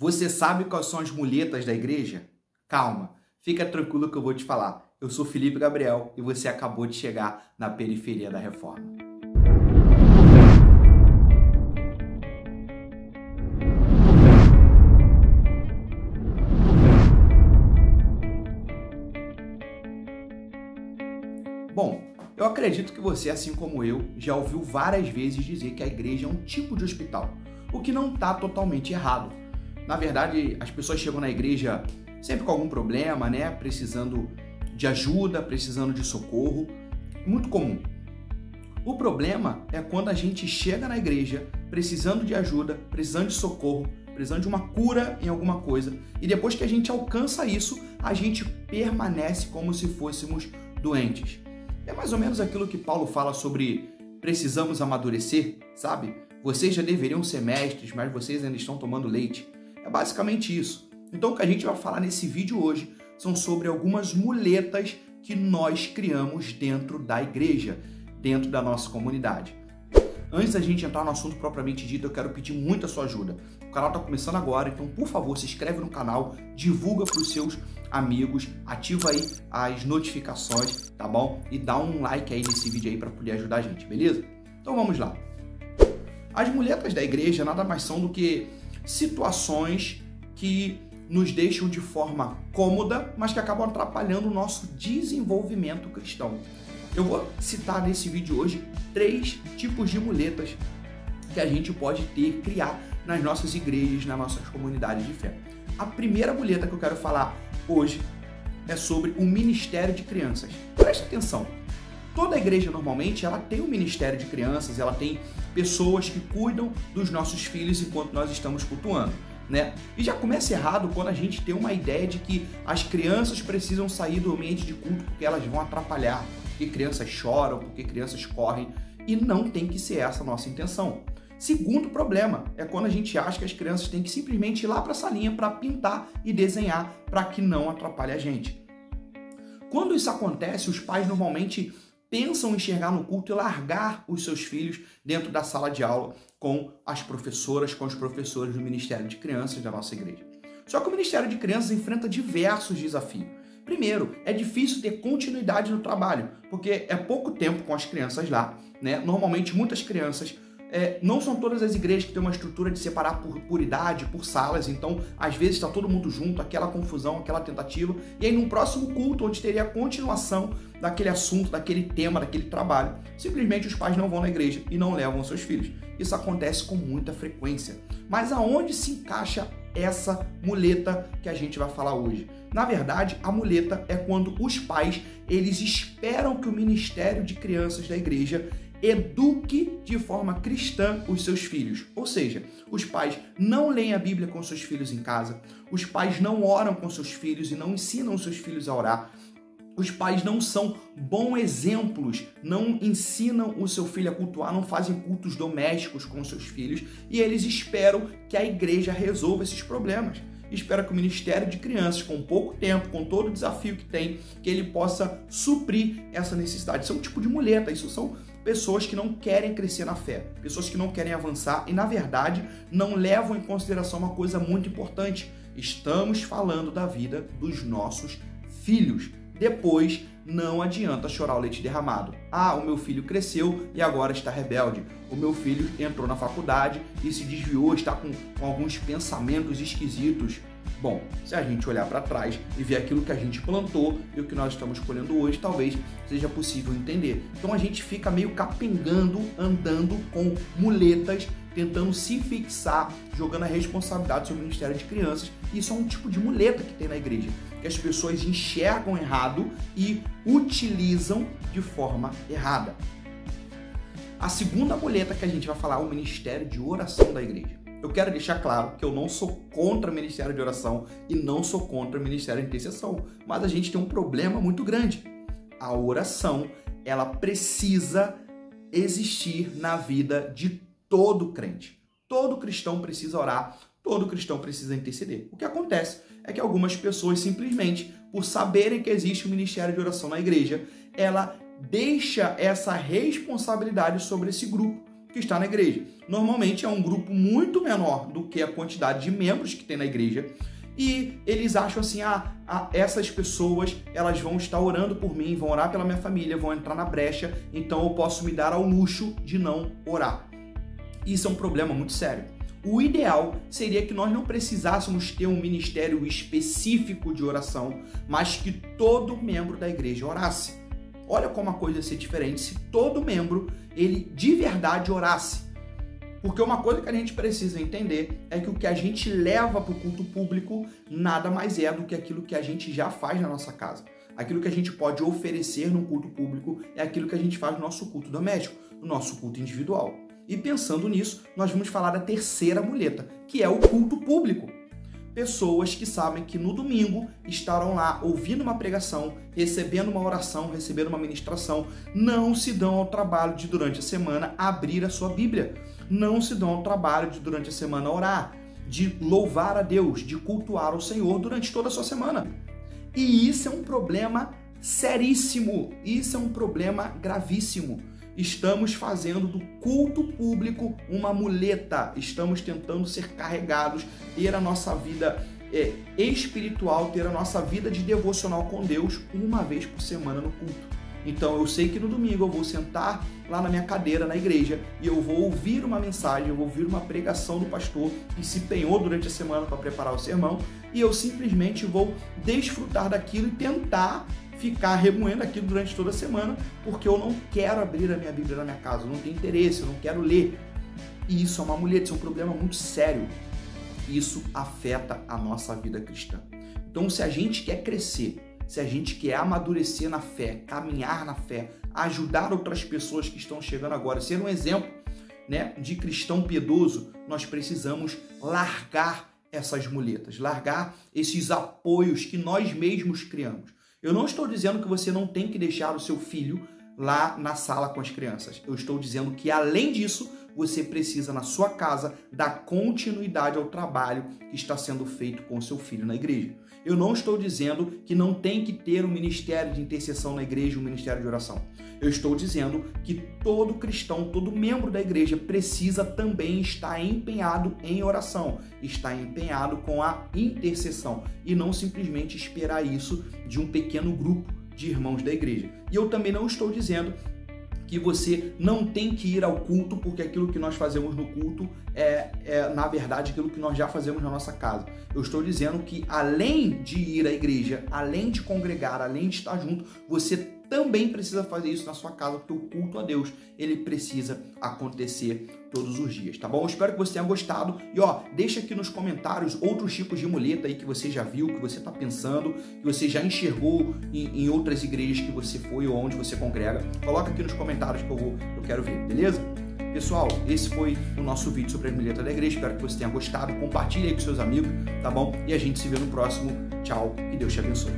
Você sabe quais são as muletas da igreja? Calma, fica tranquilo que eu vou te falar. Eu sou Felipe Gabriel e você acabou de chegar na periferia da reforma. Bom, eu acredito que você, assim como eu, já ouviu várias vezes dizer que a igreja é um tipo de hospital, o que não está totalmente errado. Na verdade, as pessoas chegam na igreja sempre com algum problema, né? Precisando de ajuda, precisando de socorro. Muito comum. O problema é quando a gente chega na igreja precisando de ajuda, precisando de socorro, precisando de uma cura em alguma coisa, e depois que a gente alcança isso, a gente permanece como se fôssemos doentes. É mais ou menos aquilo que Paulo fala sobre precisamos amadurecer, sabe? Vocês já deveriam ser mestres, mas vocês ainda estão tomando leite. É basicamente isso. Então o que a gente vai falar nesse vídeo hoje são sobre algumas muletas que nós criamos dentro da igreja, dentro da nossa comunidade. Antes da gente entrar no assunto propriamente dito, eu quero pedir muito a sua ajuda. O canal está começando agora, então por favor, se inscreve no canal, divulga para os seus amigos, ativa aí as notificações, tá bom? E dá um like aí nesse vídeo aí para poder ajudar a gente, beleza? Então vamos lá. As muletas da igreja nada mais são do que situações que nos deixam de forma cômoda, mas que acabam atrapalhando o nosso desenvolvimento cristão. Eu vou citar nesse vídeo hoje 3 tipos de muletas que a gente pode criar nas nossas igrejas, nas nossas comunidades de fé. A primeira muleta que eu quero falar hoje é sobre o ministério de crianças. Presta atenção. Toda igreja normalmente ela tem um ministério de crianças, ela tem pessoas que cuidam dos nossos filhos enquanto nós estamos cultuando, né? E já começa errado quando a gente tem uma ideia de que as crianças precisam sair do ambiente de culto porque elas vão atrapalhar, porque crianças choram, porque crianças correm, e não tem que ser essa a nossa intenção. Segundo problema é quando a gente acha que as crianças têm que simplesmente ir lá para a salinha para pintar e desenhar para que não atrapalhe a gente. Quando isso acontece, os pais normalmente pensam em chegar no culto e largar os seus filhos dentro da sala de aula com as professoras, com os professores do Ministério de Crianças da nossa igreja. Só que o Ministério de Crianças enfrenta diversos desafios. Primeiro, é difícil ter continuidade no trabalho, porque é pouco tempo com as crianças lá, né? Normalmente, muitas crianças, não são todas as igrejas que têm uma estrutura de separar por idade, por salas, então, às vezes, está todo mundo junto, aquela confusão, aquela tentativa, e aí, no próximo culto, onde teria a continuação daquele assunto, daquele tema, daquele trabalho, simplesmente os pais não vão na igreja e não levam seus filhos. Isso acontece com muita frequência. Mas aonde se encaixa essa muleta que a gente vai falar hoje? Na verdade, a muleta é quando os pais, eles esperam que o ministério de crianças da igreja eduque de forma cristã os seus filhos. Ou seja, os pais não leem a Bíblia com seus filhos em casa, os pais não oram com seus filhos e não ensinam os seus filhos a orar. Os pais não são bons exemplos, não ensinam o seu filho a cultuar, não fazem cultos domésticos com os seus filhos e eles esperam que a igreja resolva esses problemas. Espera que o Ministério de Crianças, com pouco tempo, com todo o desafio que tem, que ele possa suprir essa necessidade. Isso é um tipo de muleta, isso são pessoas que não querem crescer na fé, pessoas que não querem avançar e, na verdade, não levam em consideração uma coisa muito importante. Estamos falando da vida dos nossos filhos. Depois, não adianta chorar o leite derramado. Ah, o meu filho cresceu e agora está rebelde. O meu filho entrou na faculdade e se desviou, está com alguns pensamentos esquisitos. Bom, se a gente olhar para trás e ver aquilo que a gente plantou e o que nós estamos colhendo hoje, talvez seja possível entender. Então a gente fica meio capengando, andando com muletas, tentando se fixar, jogando a responsabilidade sobre o Ministério de Crianças. Isso é um tipo de muleta que tem na igreja, que as pessoas enxergam errado e utilizam de forma errada. A segunda muleta que a gente vai falar é o Ministério de Oração da igreja. Eu quero deixar claro que eu não sou contra o Ministério de Oração e não sou contra o Ministério de Intercessão, mas a gente tem um problema muito grande. A oração, ela precisa existir na vida de todo crente. Todo cristão precisa orar, todo cristão precisa interceder. O que acontece é que algumas pessoas simplesmente, por saberem que existe um ministério de oração na igreja, ela deixa essa responsabilidade sobre esse grupo. que está na igreja. Normalmente é um grupo muito menor do que a quantidade de membros que tem na igreja, e eles acham assim, essas pessoas, elas vão estar orando por mim, vão orar pela minha família, vão entrar na brecha, então eu posso me dar ao luxo de não orar. Isso é um problema muito sério. O ideal seria que nós não precisássemos ter um ministério específico de oração, mas que todo membro da igreja orasse. Olha como a coisa ia ser diferente se todo membro, ele de verdade orasse. Porque uma coisa que a gente precisa entender é que o que a gente leva para o culto público nada mais é do que aquilo que a gente já faz na nossa casa. Aquilo que a gente pode oferecer no culto público é aquilo que a gente faz no nosso culto doméstico, no nosso culto individual. E pensando nisso, nós vamos falar da terceira muleta, que é o culto público. Pessoas que sabem que no domingo estarão lá ouvindo uma pregação, recebendo uma oração, recebendo uma ministração, não se dão ao trabalho de durante a semana abrir a sua Bíblia, não se dão ao trabalho de durante a semana orar, de louvar a Deus, de cultuar o Senhor durante toda a sua semana. E isso é um problema seríssimo, isso é um problema gravíssimo. Estamos fazendo do culto público uma muleta, estamos tentando ser carregados, ter a nossa vida espiritual, ter a nossa vida de devocional com Deus uma vez por semana no culto. Então eu sei que no domingo eu vou sentar lá na minha cadeira na igreja e eu vou ouvir uma mensagem, eu vou ouvir uma pregação do pastor que se empenhou durante a semana para preparar o sermão, e eu simplesmente vou desfrutar daquilo e tentar ficar remoendo aquilo durante toda a semana, porque eu não quero abrir a minha Bíblia na minha casa, eu não tenho interesse, eu não quero ler. E isso é uma muleta, isso é um problema muito sério. Isso afeta a nossa vida cristã. Então, se a gente quer crescer, se a gente quer amadurecer na fé, caminhar na fé, ajudar outras pessoas que estão chegando agora, ser um exemplo, né, de cristão piedoso, nós precisamos largar essas muletas, largar esses apoios que nós mesmos criamos. Eu não estou dizendo que você não tem que deixar o seu filho lá na sala com as crianças. Eu estou dizendo que, além disso, você precisa, na sua casa, dar continuidade ao trabalho que está sendo feito com o seu filho na igreja. Eu não estou dizendo que não tem que ter um ministério de intercessão na igreja, um ministério de oração. Eu estou dizendo que todo cristão, todo membro da igreja precisa também estar empenhado em oração, estar empenhado com a intercessão e não simplesmente esperar isso de um pequeno grupo de irmãos da igreja. E eu também não estou dizendo que você não tem que ir ao culto, porque aquilo que nós fazemos no culto é na verdade, aquilo que nós já fazemos na nossa casa. Eu estou dizendo que, além de ir à igreja, além de congregar, além de estar junto, você também precisa fazer isso na sua casa, porque o culto a Deus, ele precisa acontecer todos os dias, tá bom? Eu espero que você tenha gostado e, deixa aqui nos comentários outros tipos de muleta aí que você já viu, que você está pensando, que você já enxergou em outras igrejas que você foi ou onde você congrega. Coloca aqui nos comentários que eu quero ver, beleza? Pessoal, esse foi o nosso vídeo sobre a muleta da igreja. Espero que você tenha gostado. Compartilhe aí com seus amigos, tá bom? E a gente se vê no próximo. Tchau e Deus te abençoe.